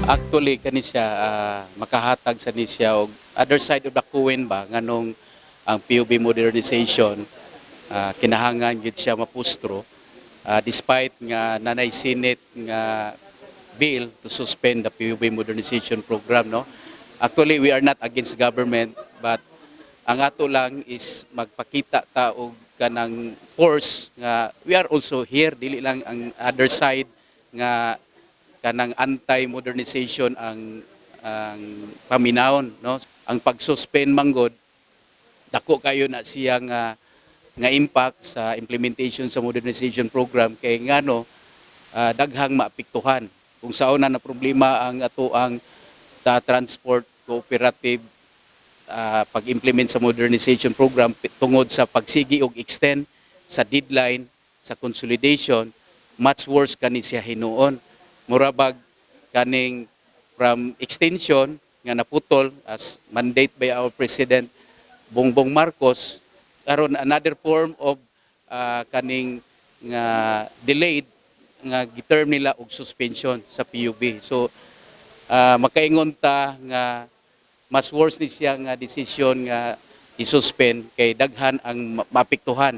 Actually kani siya makahatag sa ni siya og other side of the coin ba nganong ang PUB modernization kinahanglan gyud siya mapustro despite nga nanay Senate nga bill to suspend the PUB modernization program, no. Actually we are not against government, but ang ato lang is magpakita ta og kanang force nga we are also here, dili lang ang other side nga kanang anti-modernization ang paminawon, no. Ang pag-suspend manggod dako kayo na siya nga impact sa implementation sa modernization program kay ngano daghang maapektuhan kung saon na problema ang ato ang transport cooperative pag-implement sa modernization program tungod sa pagsigi og extend sa deadline sa consolidation. Much worse kani siya hinuon, murabag kaning from extension nga naputol as mandate by our President Bongbong Marcos, karon another form of kaning nga delayed nga giterm nila og suspension sa PUB. So makaingon ta nga mas worse ni siya nga decision nga i-suspend kay daghan ang maapektuhan.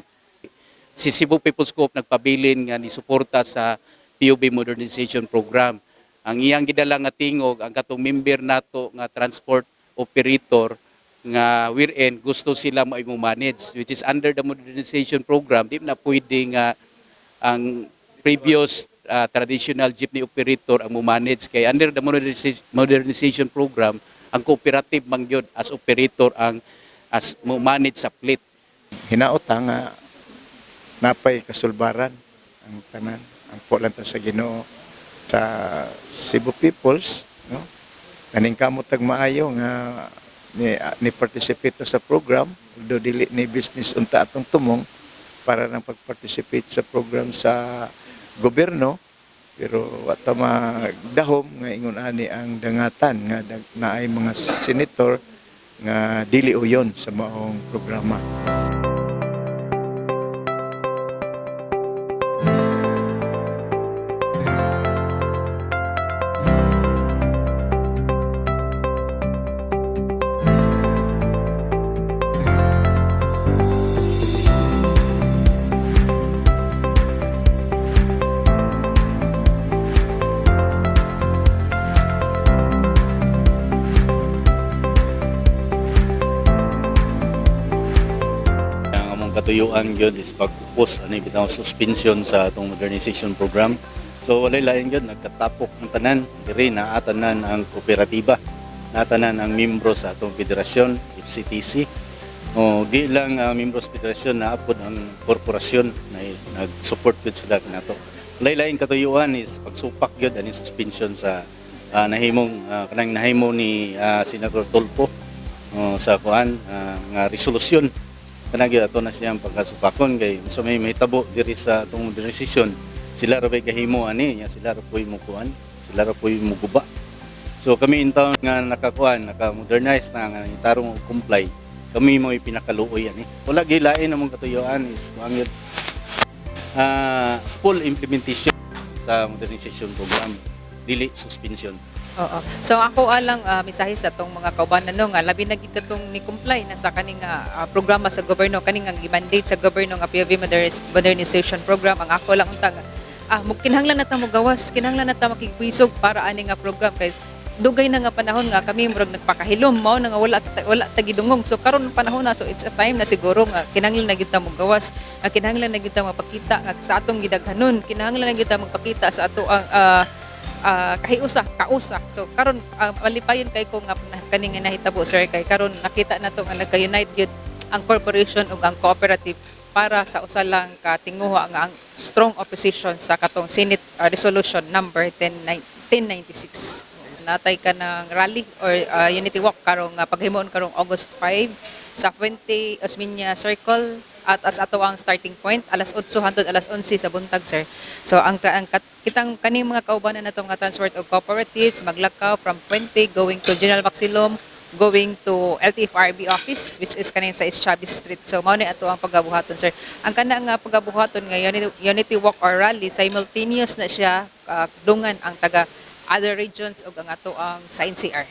Si Cebu People's Coop nagpabilin nga ni suporta sa PUB modernization program. Ang iyang gidala nga tingog ang katong member nato nga transport operator nga wherein gusto sila manage, which is under the modernization program. Di na pwede nga ang previous traditional jeepney operator ang manage kay under the modernization program ang cooperative mangyod as operator ang as manage sa fleet. Hinaota nga napay kasulbaran ang tanan, ang polanta sa Ginoo sa Cebu peoples, no. Kaning kamot tag maayo nga ni participate sa program, do dili ni business unta atong tumong para nang pag-participate sa program sa gobyerno, pero wata magdahom nga ingon ani ang dangatan nga naay mga senator nga dili uyon sa maong programa. Katuyuan gyud is pag-post ani bitaw suspension sa atong modernization program. So walay lain gyud nagkatapok ang tanan diri naa tanan ang kooperatiba, naa tanan ang membro sa atong federasyon FCTC. O di lang membro sa federasyon naapod ang korporasyon na nag-support gyud sila kanato. Walay lain katuyuan is pagsupak gyud ani suspension sa kanang nahimo ni Senator Tolpo sa kuan nga resolusyon. Kanagi ato na siyang pagkasupakon kay so may mahitabo diri sa atong modernization, sila ra bay kahimo ani nya sila ra poy mukuan, sila ra poy muguba. So kami in town nga naka-modernize na nga tarong comply, kami mo pinakaluoy ani. Wala gilain among katuyuan is mangit full implementation sa modernization program, dili suspension. Oo. So ako alang misahe sa tong mga kaubanan no nga labi na gid katong ni comply na sa kaning programa sa gobyerno kaning ang i-mandate sa gobyerno nga PUB modernization program. Ang ako lang untang kinahanglan nata mo gawas, kinahanglan nata makigwisog para ani nga program kay dugay na nga panahon nga kami murag nagpakahilom mao na nga wala tagidungong. So karon panahon na, so it's a time na siguro nga kinahanglan na gid ta mo gawas, kinahanglan na gid ta magpakita nga sa atong gidaghanon, kinahanglan na gid ta magpakita sa ato ang kausa. So karon malipayon kay ko nga kaning nahitabo sir kay karon nakita nato nga nagka-unite gyud ang corporation ug ang cooperative para sa usa lang ka tinguha nga ang strong opposition sa katong Senate resolution number 1096. Natay ka ng rally or unity walk karong paghimoon karong August 5 sa Fuente Osmeña Circle at as ato ang starting point alas 8 hangtod alas 11 sa buntag sir. So ang kitang kaning mga kaubanan nato nga transport og cooperatives maglakaw from Puente going to General Maxilom, going to LTFRB office which is kaning sa Chavez Street. So mao ni ato ang pagabuhaton sir. Ang kana nga pagabuhaton nga unity walk or rally simultaneous na siya dungan ang taga other regions ug ang ato ang sa NCR.